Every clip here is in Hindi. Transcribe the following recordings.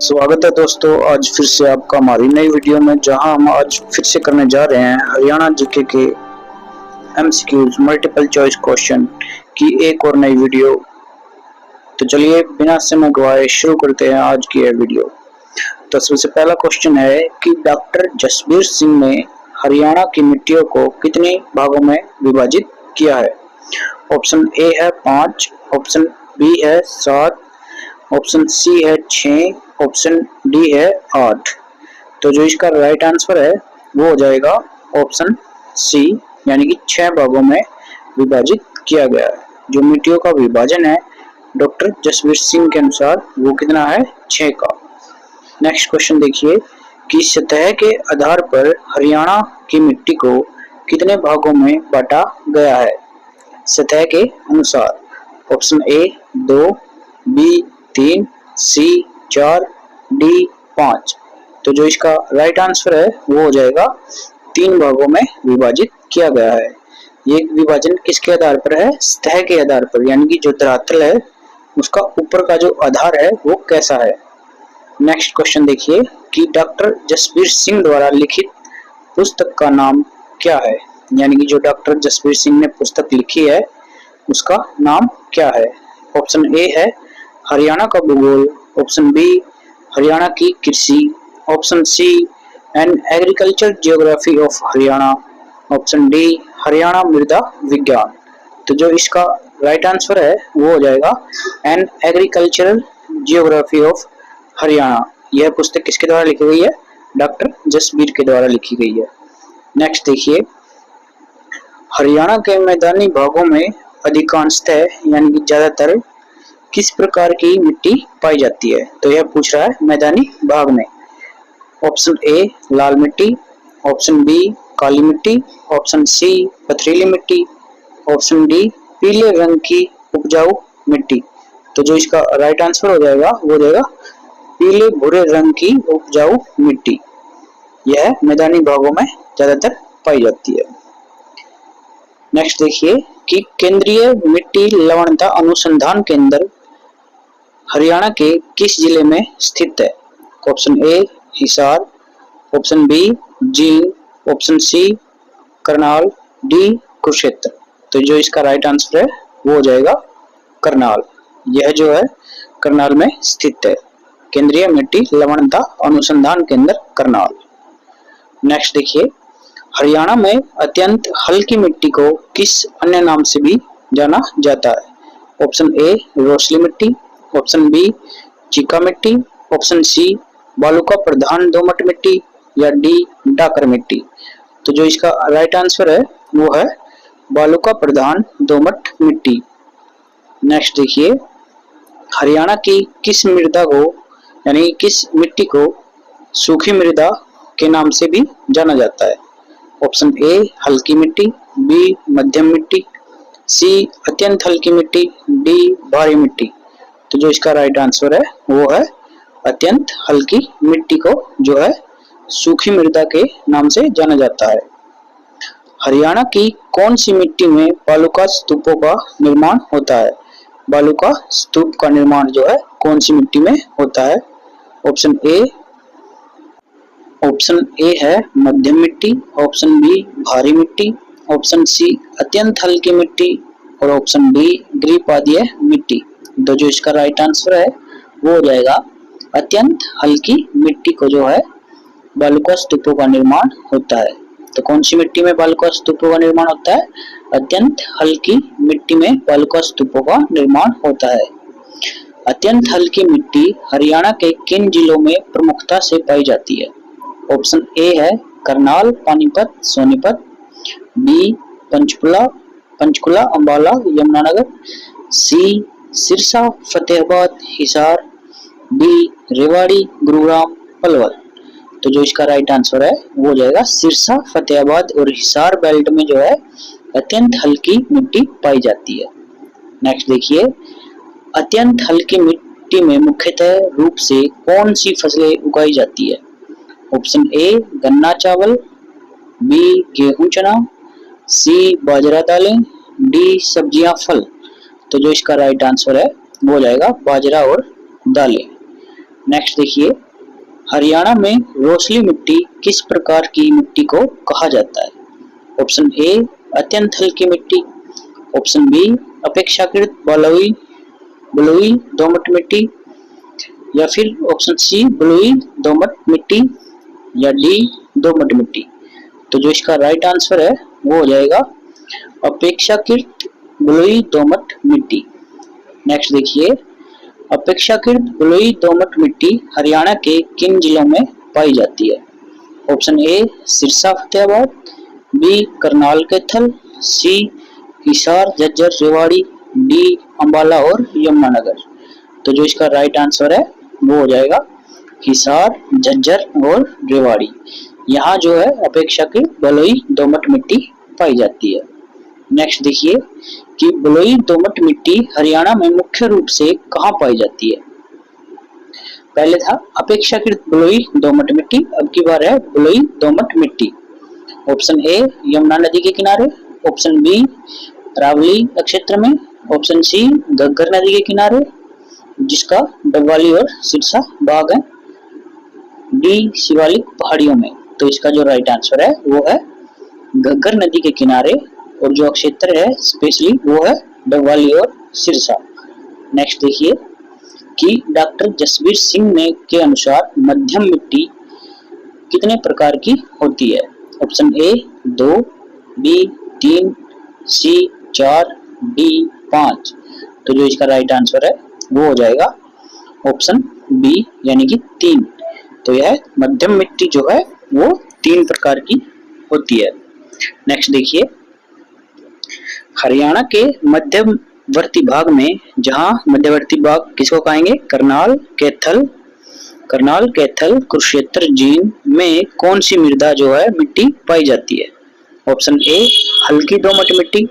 स्वागत है दोस्तों, आज फिर से आपका हमारी नई वीडियो में, जहां हम आज फिर से करने जा रहे हैं हरियाणा जीके के एमसीक्यूज मल्टीपल चॉइस क्वेश्चन की एक और नई वीडियो। तो चलिए बिना समय गवाए शुरू करते हैं आज की यह वीडियो। तो सबसे पहला क्वेश्चन है कि डॉक्टर जसबीर सिंह ने हरियाणा की मिट्टियों को कितने भागों में विभाजित किया है। ऑप्शन ए है 5, ऑप्शन बी है 7, ऑप्शन सी है 6, ऑप्शन डी है 8। तो जो इसका राइट आंसर है वो हो जाएगा ऑप्शन सी, यानी कि 6 भागों में विभाजित किया गया है। जो मिट्टियों का विभाजन है डॉक्टर जसबीर सिंह के अनुसार वो कितना है, 6 का। नेक्स्ट क्वेश्चन देखिए कि सतह के आधार पर हरियाणा की मिट्टी को कितने भागों में बांटा गया है सतह के अनुसार। Option A 2, B 3, C 4, D 5। तो जो इसका राइट आंसर है वो हो जाएगा 3 भागों में विभाजित किया गया है। ये विभाजन किसके आधार पर है, सतह के आधार पर, यानी कि जो धरातल है उसका ऊपर का जो आधार है वो कैसा है। नेक्स्ट क्वेश्चन देखिए कि डॉक्टर जसबीर सिंह द्वारा लिखित पुस्तक का नाम क्या है, यानी कि जो डॉक्टर जसबीर सिंह ने पुस्तक लिखी है उसका नाम क्या है। ऑप्शन ए है हरियाणा का भूगोल, ऑप्शन बी हरियाणा की कृषि, option C an agriculture geography of Haryana, option D Haryana मृदा विज्ञान। तो जो इसका राइट आंसर है वो हो जाएगा an agricultural geography of Haryana. यह पुस्तक किसके द्वारा लिखी गई है, डॉक्टर जसबीर के द्वारा लिखी गई है। नेक्स्ट देखिए हरियाणा के मैदानी भागों में अधिकांशतः यानी कि ज्यादातर किस प्रकार की मिट्टी पाई जाती है। तो यह पूछ रहा है मैदानी भाग में। ऑप्शन ए लाल मिट्टी, ऑप्शन बी काली मिट्टी, ऑप्शन सी पथरीली मिट्टी, ऑप्शन डी पीले रंग की उपजाऊ मिट्टी। तो जो इसका राइट आंसर हो जाएगा वो हो जाएगा पीले भूरे रंग की उपजाऊ मिट्टी। यह मैदानी भागों में ज्यादातर पाई जाती है। नेक्स्ट देखिए कि केंद्रीय मिट्टी लवणता अनुसंधान केंद्र हरियाणा के किस जिले में स्थित है। Option A Hisar, option B Jind, option C Karnal, D Kurukshetra. तो जो इसका राइट आंसर है वो हो जाएगा करनाल। यह जो है करनाल में स्थित है, केंद्रीय मिट्टी लवणता अनुसंधान केंद्र करनाल। नेक्स्ट देखिए हरियाणा में अत्यंत हल्की मिट्टी को किस अन्य नाम से भी जाना जाता है। ऑप्शन ए रोसली मिट्टी, ऑप्शन बी चीका मिट्टी, ऑप्शन सी बालुका प्रधान दोमट मिट्टी, या डी डाकर मिट्टी। तो जो इसका राइट आंसर है वो है बालुका प्रधान दोमट मिट्टी। नेक्स्ट देखिए हरियाणा की किस मृदा को यानी किस मिट्टी को सूखी मृदा के नाम से भी जाना जाता है। ऑप्शन ए हल्की मिट्टी, बी मध्यम मिट्टी, सी अत्यंत हल्की मिट्टी, डी भारी मिट्टी। तो जो इसका राइट आंसर है वो है अत्यंत हल्की मिट्टी को जो है सूखी मृदा के नाम से जाना जाता है। हरियाणा की कौन सी मिट्टी में बालुका स्तूपों का निर्माण होता है। बालुका स्तूप का निर्माण जो है कौन सी मिट्टी में होता है। ऑप्शन ए है मध्यम मिट्टी, ऑप्शन बी भारी मिट्टी, ऑप्शन सी अत्यंत हल्की मिट्टी और ऑप्शन डी ग्रीपादीय मिट्टी। तो जो इसका राइट आंसर है वो हो जाएगा अत्यंत हल्की मिट्टी को जो है बालुका स्तूपों का निर्माण होता है। तो कौन सी मिट्टी में बालुका स्तूपों का निर्माण होता है, अत्यंत हल्की मिट्टी में बालुका स्तूपों का निर्माण होता है। अत्यंत हल्की मिट्टी हरियाणा के किन जिलों में प्रमुखता से पाई जाती है। ऑप्शन ए है करनाल, पानीपत, सोनीपत, बी पंचकुला, अंबाला, यमुनानगर, सी सिरसा, फतेहाबाद, हिसार, डी रेवाड़ी, गुरुग्राम, पलवल। तो जो इसका राइट आंसर है वो हो जाएगा सिरसा, फतेहाबाद और हिसार बेल्ट में जो है अत्यंत हल्की मिट्टी पाई जाती है। नेक्स्ट देखिए अत्यंत हल्की मिट्टी में मुख्यतः रूप से कौन सी फसलें उगाई जाती है। ऑप्शन ए गन्ना चावल, बी गेहूं चना, सी बाजरा दालें, डी सब्जियां फल। तो जो इसका राइट आंसर है वो हो जाएगा बाजरा और दालें। नेक्स्ट देखिए, हरियाणा में रोसली मिट्टी किस प्रकार की मिट्टी को कहा जाता है? ऑप्शन ए अत्यंत हल्की मिट्टी, ऑप्शन बी अपेक्षाकृत बलुई बलुई दोमट मिट्टी, या फिर ऑप्शन सी बलुई दोमट मिट्टी, या डी दोमट मिट्टी। तो जो इसका राइट आंसर है वो हो जाएगा अपेक्षाकृत बलुई दोमट मिट्टी। नेक्स्ट देखिए, अपेक्षाकृत बलुई दोमट मिट्टी हरियाणा के किन जिलों में पाई जाती है? Option A Sirsa Fatehabad, B Karnal Kaithal, C Hisar Jhajjar Rewari, D Ambala और यमुनानगर। तो जो इसका राइट आंसर है वो हो जाएगा हिसार झज्जर और रेवाड़ी। यहाँ जो है अपेक्षाकृत बलुई दोमट मिट्टी पाई जाती है। नेक्स्ट देखिए कि बलुई दोमट मिट्टी हरियाणा में मुख्य रूप से कहाँ पाई जाती है? पहले था अपेक्षाकृत बलुई दोमट मिट्टी, अब की बार है बलुई दोमट मिट्टी। ऑप्शन ए यमुना नदी के किनारे, ऑप्शन बी रावली क्षेत्र में, ऑप्शन सी घग्गर नदी के किनारे जिसका डबवाली और सिरसा बाग है, डी शिवालिक पहाड़ियों में। तो इसका जो राइट आंसर है वो है घग्गर नदी के किनारे, और जो क्षेत्र है स्पेशली वो है डबवाली और सिरसा। नेक्स्ट देखिए कि डॉक्टर जसबीर सिंह ने के अनुसार मध्यम मिट्टी कितने प्रकार की होती है? Option A 2, B 3, C 4, D 5। तो जो इसका राइट आंसर है वो हो जाएगा ऑप्शन बी यानी कि 3। तो यह मध्यम मिट्टी जो है वो 3 प्रकार की होती है। नेक्स्ट देखिए, हरियाणा के मध्यवर्ती भाग में, जहां मध्यवर्ती भाग किसको कहेंगे? करनाल कैथल कुरुक्षेत्र जींद में कौन सी मृदा जो है मिट्टी पाई जाती है? ऑप्शन ए हल्की दोमट मिट्टी,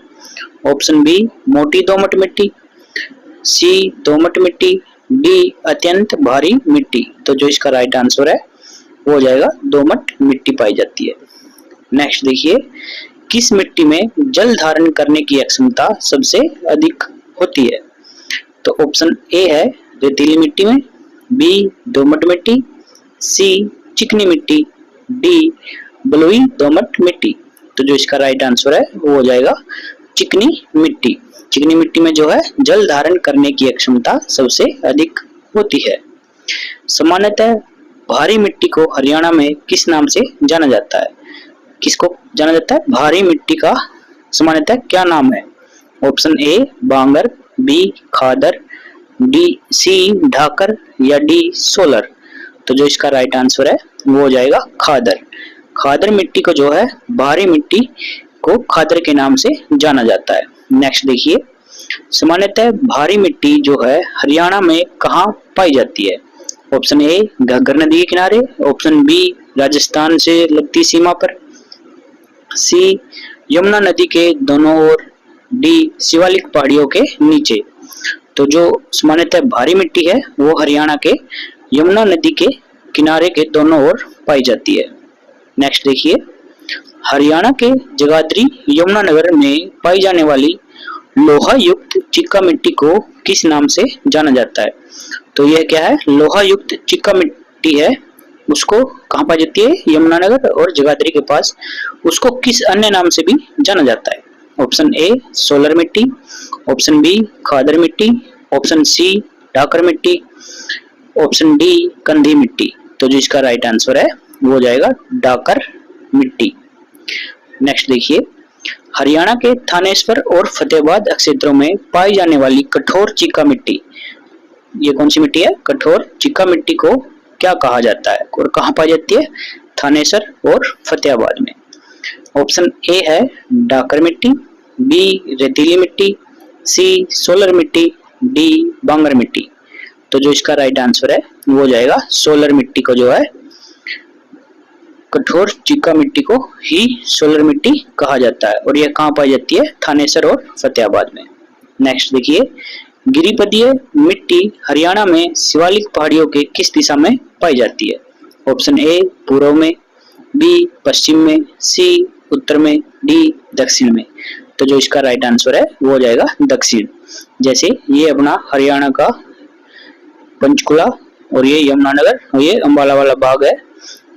ऑप्शन बी मोटी दोमट मिट्टी, सी दोमट मिट्टी, डी अत्यंत भारी मिट्टी। तो जो इसका राइट आंसर है वो हो जाएगा दोमट मिट्टी पाई जाती है। नेक्स्ट देखिए, किस मिट्टी में जल धारण करने की क्षमता सबसे अधिक होती है? तो ऑप्शन ए है रेतीली मिट्टी में, बी दोमट मिट्टी, सी चिकनी मिट्टी, डी बलुई दोमट मिट्टी। तो जो इसका राइट आंसर है वो हो जाएगा चिकनी मिट्टी। चिकनी मिट्टी में जो है जल धारण करने की क्षमता सबसे अधिक होती है। सामान्यतः भारी मिट्टी को हरियाणा में किस नाम से जाना जाता है? किसको जाना जाता है? भारी मिट्टी का सामान्यतः क्या नाम है? Option A Bangar, B Khadar, D C Dhakar, या डी सोलर। तो जो इसका राइट आंसर है वो हो जाएगा खादर। खादर मिट्टी को जो है भारी मिट्टी को खादर के नाम से जाना जाता है। नेक्स्ट देखिए, सामान्यतः भारी मिट्टी जो है हरियाणा में कहाँ पाई जाती है? ऑप्शन ए घग्गर नदी के किनारे, ऑप्शन बी राजस्थान से लगती सीमा पर, सी यमुना नदी के दोनों ओर, डी शिवालिक पहाड़ियों के नीचे। तो जो सामान्यतः भारी मिट्टी है वो हरियाणा के यमुना नदी के किनारे के दोनों ओर पाई जाती है। नेक्स्ट देखिए, हरियाणा के जगाधरी यमुनानगर में पाई जाने वाली लोहा युक्त चिक्का मिट्टी को किस नाम से जाना जाता है? तो यह क्या है? लोहा युक्त चिक्का मिट्टी है, उसको कहाँ पाई जाती है? यमुनानगर और जगाधरी के पास। उसको किस अन्य नाम से भी जाना जाता है? ऑप्शन ए सोलर मिट्टी, ऑप्शन बी खादर मिट्टी, ऑप्शन सी ढाकर मिट्टी, ऑप्शन डी कंधी मिट्टी। तो जो इसका राइट आंसर है वो हो जाएगा ढाकर मिट्टी। नेक्स्ट देखिए, हरियाणा के थानेसर और फतेहाबाद क्षेत्रों में पाई जाने वाली कठोर चिक्का मिट्टी, ये कौन सी मिट्टी है? कठोर चिक्का मिट्टी को क्या कहा जाता है और कहाँ पाई जाती है? थानेसर और फतेहाबाद में। ऑप्शन ए है ढाकर मिट्टी, बी रेतीली मिट्टी, सी सोलर मिट्टी, डी बांगर मिट्टी। तो जो इसका राइट आंसर है वो हो जाएगा सोलर मिट्टी को जो है, कठोर चिक्का मिट्टी को ही सोलर मिट्टी कहा जाता है, और यह कहाँ पाई जाती है? थानेसर और फतेहाबाद में। नेक्स्ट देखिए, गिरिपदीय मिट्टी हरियाणा में शिवालिक पहाड़ियों के किस दिशा में पाई जाती है? ऑप्शन ए पूर्व में, बी पश्चिम में, सी उत्तर में, डी दक्षिण में। तो जो इसका राइट आंसर है वो हो जाएगा दक्षिण। जैसे ये अपना हरियाणा का पंचकुला और ये यमुनानगर और ये अंबाला वाला भाग है।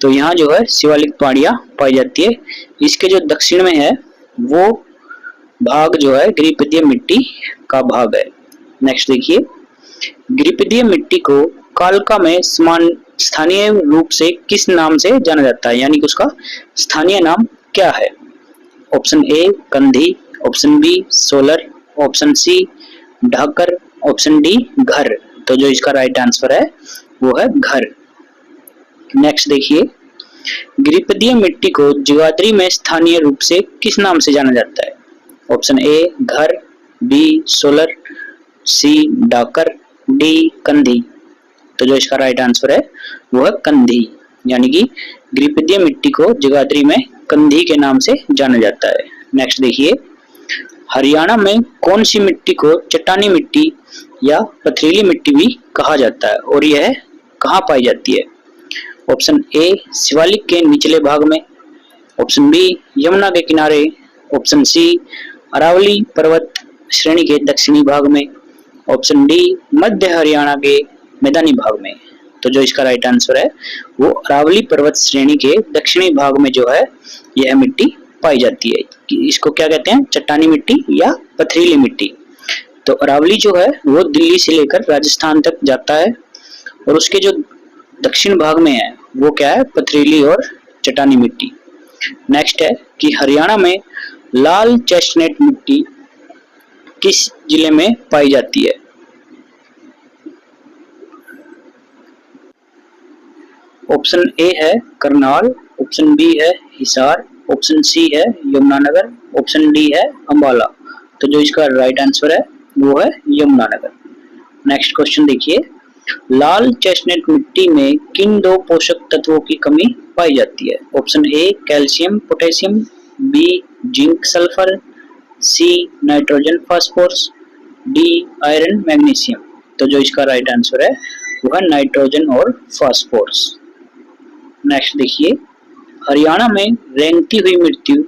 तो यहाँ जो है शिवालिक पहाड़ियाँ पाई जाती है। इसके जो दक्षिण में है वो भाग जो है गिरिपदीय मिट्टी का भाग है। नेक्स्ट देखिए, गिरिपदीय मिट्टी को कालका में स्थानीय रूप से किस नाम से जाना जाता है, यानी कि उसका स्थानीय नाम क्या है? ऑप्शन ए कंधी, ऑप्शन बी सोलर, ऑप्शन सी ढाकर, ऑप्शन डी घर। तो जो इसका राइट आंसर है वो है घर। नेक्स्ट देखिए, गिरिपदीय मिट्टी को जगाधरी में स्थानीय रूप से किस नाम से जाना जाता है? ऑप्शन ए घर, बी सोलर, सी डाकर, डी कंधी। तो जो इसका राइट आंसर है वो है कंधी, यानी कि गिरिपदीय मिट्टी को जगाधरी में कंधी के नाम से जाना जाता है। नेक्स्ट देखिए, हरियाणा में कौन सी मिट्टी को चट्टानी मिट्टी या पथरीली मिट्टी भी कहा जाता है और यह कहाँ पाई जाती है? ऑप्शन ए शिवालिक के निचले भाग में, ऑप्शन बी यमुना के किनारे, ऑप्शन सी अरावली पर्वत श्रेणी के दक्षिणी भाग में, ऑप्शन डी मध्य हरियाणा के मैदानी भाग में। तो जो इसका राइट आंसर है वो अरावली पर्वत श्रेणी के दक्षिणी भाग में जो है यह मिट्टी पाई जाती है। इसको क्या कहते हैं? चट्टानी मिट्टी या पथरीली मिट्टी। तो अरावली जो है वो दिल्ली से लेकर राजस्थान तक जाता है और उसके जो दक्षिण भाग में है वो क्या है? पथरीली और चट्टानी मिट्टी। नेक्स्ट है कि हरियाणा में लाल चेस्टनट मिट्टी किस जिले में पाई जाती है? ऑप्शन ए है करनाल, ऑप्शन बी है हिसार, ऑप्शन सी है यमुनानगर, ऑप्शन डी है अंबाला। तो जो इसका राइट आंसर है वो है यमुनानगर। नेक्स्ट क्वेश्चन देखिए, लाल चेस्टनट मिट्टी में किन दो पोषक तत्वों की कमी पाई जाती है? Option A calcium potassium, B zinc sulphur, C nitrogen phosphorus, D iron magnesium. तो जो इसका राइट आंसर है वो है नाइट्रोजन और फास्फोरस। नेक्स्ट देखिए, हरियाणा में रेंगती हुई मृत्यु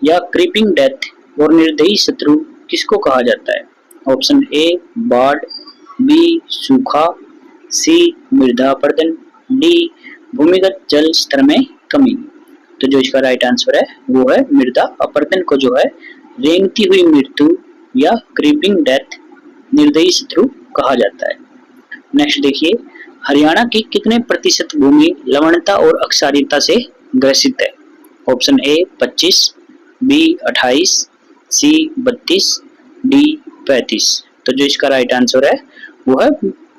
या क्रीपिंग डेथ और निर्दयी शत्रु किसको कहा जाता है? ऑप्शन ए बाढ़, बी सूखा, सी मृदा अपरदन, डी भूमिगत जल स्तर में कमी। तो जो इसका राइट आंसर है वो है मृदा अपरदन को जो है रेंगती हुई मृत्यु या क्रीपिंग डेथ निर्दयी शत्रु कहा जाता है। नेक्स्ट देखिए, हरियाणा की कितने प्रतिशत भूमि लवणता और अक्षारीयता से ग्रसित है? Option A 25, B 28, C 32, D 35। तो जो इसका राइट आंसर है वो है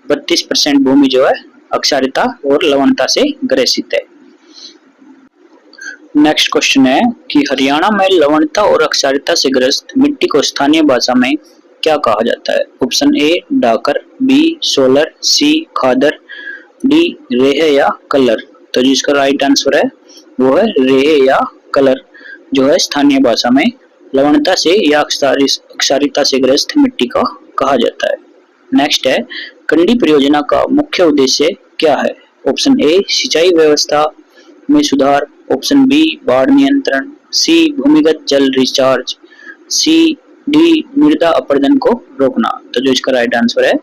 32% भूमि जो है अक्षारीयता और लवणता से ग्रसित है। नेक्स्ट क्वेश्चन है कि हरियाणा में लवणता और अक्षारीयता से ग्रस्त मिट्टी को स्थानीय भाषा में क्या कहा जाता है? ऑप्शन ए डाकर, बी सोलर, सी खादर, डी रेह या कलर। तो जिसका राइट आंसर है वो है रेह या कलर, जो है स्थानीय भाषा में लवणता से या अक्षारीयता से ग्रस्त मिट्टी का कहा जाता है। नेक्स्ट है, कंडी परियोजना का मुख्य उद्देश्य क्या है? ऑप्शन ए सिंचाई व्यवस्था में सुधार, ऑप्शन बी बाढ़ नियंत्रण, सी भूमिगत जल रिचार्ज, सी डी मृदा अपरदन को रोकना। तो जो इसका राइट आंसर है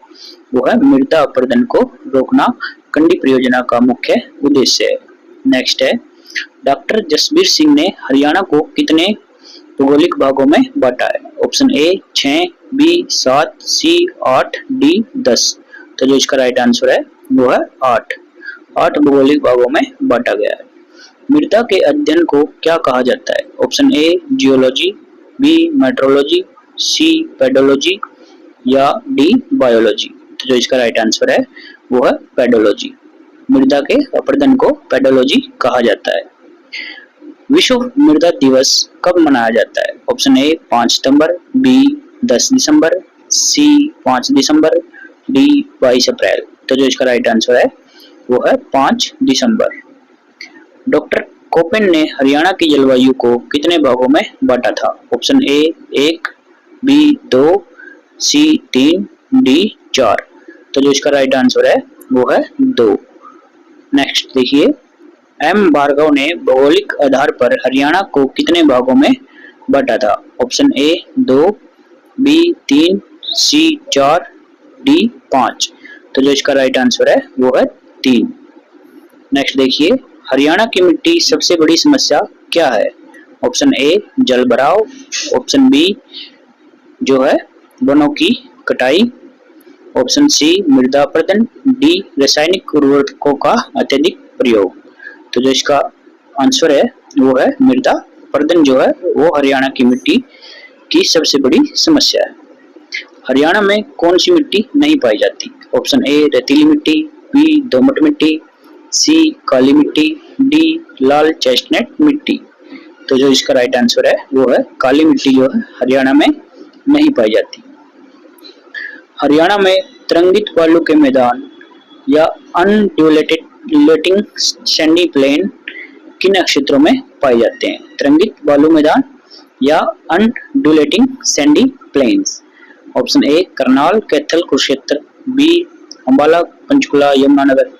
वो है मृदा अपरदन को रोकना कंडी परियोजना का मुख्य उद्देश्य है। नेक्स्ट है, डॉक्टर जसबीर सिंह ने हरियाणा को कितने भौगोलिक भागों में बांटा है? Option A 6, B 7, C 8, D 10। तो जो इसका राइट आंसर है वो है 8 भौगोलिक भागों में बांटा गया है। मृदा के अध्ययन को क्या कहा जाता है? Option A geology, B metrology, C pedology या डी बायोलॉजी। तो जो इसका राइट आंसर है वो है पेडोलॉजी। मृदा के अपरदन को पेडोलॉजी कहा जाता है। विश्व मृदा दिवस कब मनाया जाता है? ऑप्शन ए 5 सितंबर, बी 10 दिसंबर, सी 5 दिसंबर, डी 22 अप्रैल। तो जो इसका राइट आंसर है वो है 5 दिसंबर। डॉक्टर कोपेन ने हरियाणा की जलवायु को कितने भागों में बांटा था? Option A 1, B 2, C 3, D 4। तो जो इसका राइट आंसर है वो है 2। नेक्स्ट देखिए, एम भार्गव ने भौगोलिक आधार पर हरियाणा को कितने भागों में बांटा था? Option A 2, B 3, C 4, D 5। तो जो इसका राइट आंसर है वो है 3। नेक्स्ट देखिए, हरियाणा की मिट्टी सबसे बड़ी समस्या क्या है? ऑप्शन ए जल भराव, ऑप्शन बी जो है वनों की कटाई, ऑप्शन सी मृदा अपरदन, डी रासायनिक उर्वरकों का अत्यधिक प्रयोग। तो जो इसका आंसर है वो है मृदा अपरदन जो है वो हरियाणा की मिट्टी की सबसे बड़ी समस्या है। हरियाणा में कौन सी मिट्टी नहीं पाई जाती? ऑप्शन ए रेतीली मिट्टी, बी दोमट मिट्टी, सी काली मिट्टी, डी लाल चेस्टनट मिट्टी। तो जो इसका राइट आंसर है वो है काली मिट्टी जो है हरियाणा में नहीं पाई जाती। हरियाणा में तरंगित बालू के मैदान या अनड्यूलेटिंग सैंडी प्लेन किन क्षेत्रों में पाए जाते हैं? तरंगित बालू मैदान या undulating sandy plains. Option A Karnal, Kaithal, Kurukshetra, B Ambala, Panchkula, Yamunanagar,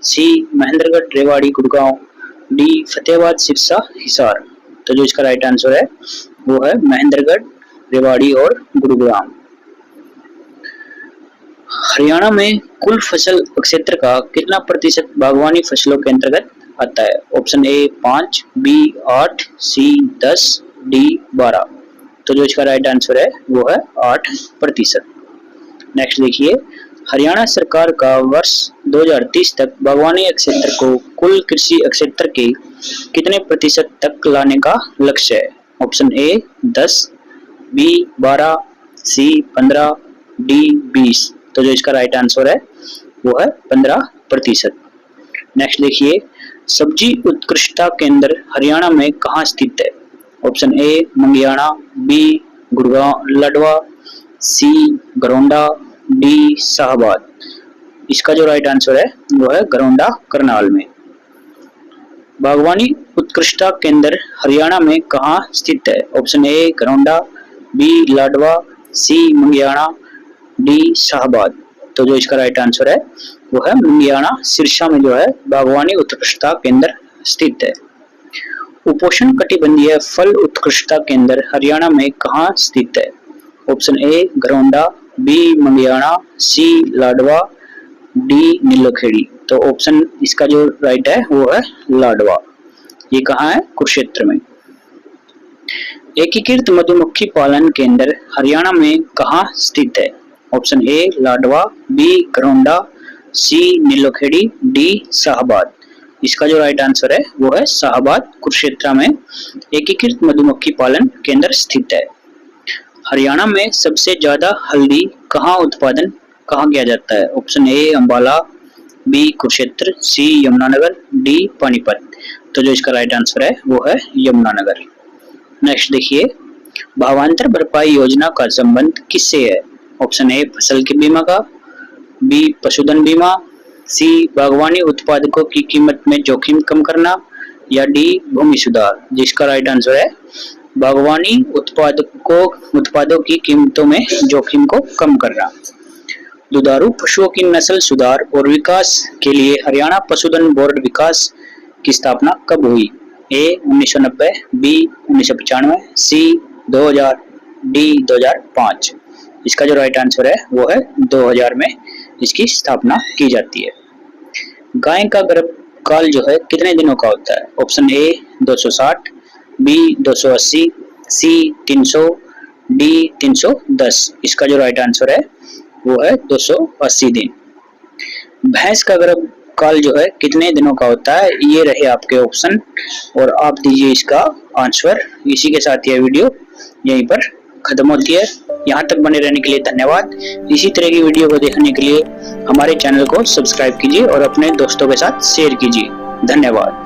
C Mahendragarh, Rewari, Gurgaon, D Fatehabad, Sirsa, Hisar. तो जो इसका राइट आंसर है वो है महेंद्रगढ़, रेवाड़ी और गुड़गांव। हरियाणा में कुल फसल क्षेत्र का कितना प्रतिशत बागवानी फसलों के अंतर्गत आता है? Option A 5, B 8, C 10, D 12। तो जो इसका राइट आंसर है वो है 8%। नेक्स्ट देखिए, हरियाणा सरकार का वर्ष 2030 तक बागवानी क्षेत्र को कुल कृषि क्षेत्र के कितने प्रतिशत तक लाने का लक्ष्य है? Option A 10, B 12, C 15, D 20। तो जो इसका राइट आंसर है वो है 15%। नेक्स्ट देखिए, सब्जी उत्कृष्टता केंद्र हरियाणा में कहाँ स्थित है? Option A Mangiana, B Gurgaon Ladwa, C Gharaunda, D Shahabad. इसका जो राइट आंसर है वो है गरौंडा करनाल में। बागवानी उत्कृष्टता केंद्र हरियाणा में कहाँ स्थित है? Option A Gharaunda, B Ladwa, C Mangiana, D Shahabad. तो जो इसका राइट आंसर है वो है मंगियाना सिरसा में जो है बागवानी उत्कृष्टता केंद्र स्थित है। उपोष्ण कटिबंधीय फल उत्कृष्टता केंद्र हरियाणा में कहाँ स्थित है? Option A Gharaunda, B Mangiana, C Ladwa, D Nilokheri. तो ऑप्शन इसका जो राइट है वो है लाडवा। ये कहाँ है? कुरुक्षेत्र में। एकीकृत मधुमक्खी पालन केंद्र हरियाणा में कहाँ स्थित है? Option A Ladwa, B Gharaunda, C Nilokheri, D Shahabad. इसका जो राइट आंसर है वो है शाहबाद कुरुक्षेत्र में एकीकृत मधुमक्खी पालन केंद्र स्थित है। हरियाणा में सबसे ज्यादा हल्दी कहाँ उत्पादन कहाँ किया जाता है? Option A Ambala, B Kurukshetra, C Yamunanagar, D Panipat. तो जो इसका राइट आंसर है वो है यमुनानगर। नेक्स्ट देखिए, भावांतर भरपाई योजना का संबंध किससे है? ऑप्शन ए फसल के बीमा का, बी पशुधन बीमा, सी बागवानी उत्पादकों की कीमत में जोखिम कम करना, या डी भूमि सुधार। जिसका राइट आंसर है बागवानी उत्पादों की कीमतों में जोखिम को कम करना। दुधारू पशुओं की नस्ल सुधार और विकास के लिए हरियाणा पशुधन बोर्ड विकास की स्थापना कब हुई? ए 1990, बी 1995, सी 2000, डी 2005। इसका जो राइट आंसर है वो है 2000 में इसकी स्थापना की जाती है। गाय का गर्भकाल जो है कितने दिनों का होता है? Option A 260, B 280, C 300, D 310। इसका जो राइट आंसर है वो है 280 दिन। भैंस का गर्भकाल जो है कितने दिनों का होता है? ये रहे आपके ऑप्शन और आप दीजिए इसका आंसर। इसी के साथ यह वीडियो यहीं पर खत्म होती है। यहाँ तक बने रहने के लिए धन्यवाद। इसी तरह की वीडियो को देखने के लिए हमारे चैनल को सब्सक्राइब कीजिए और अपने दोस्तों के साथ शेयर कीजिए। धन्यवाद।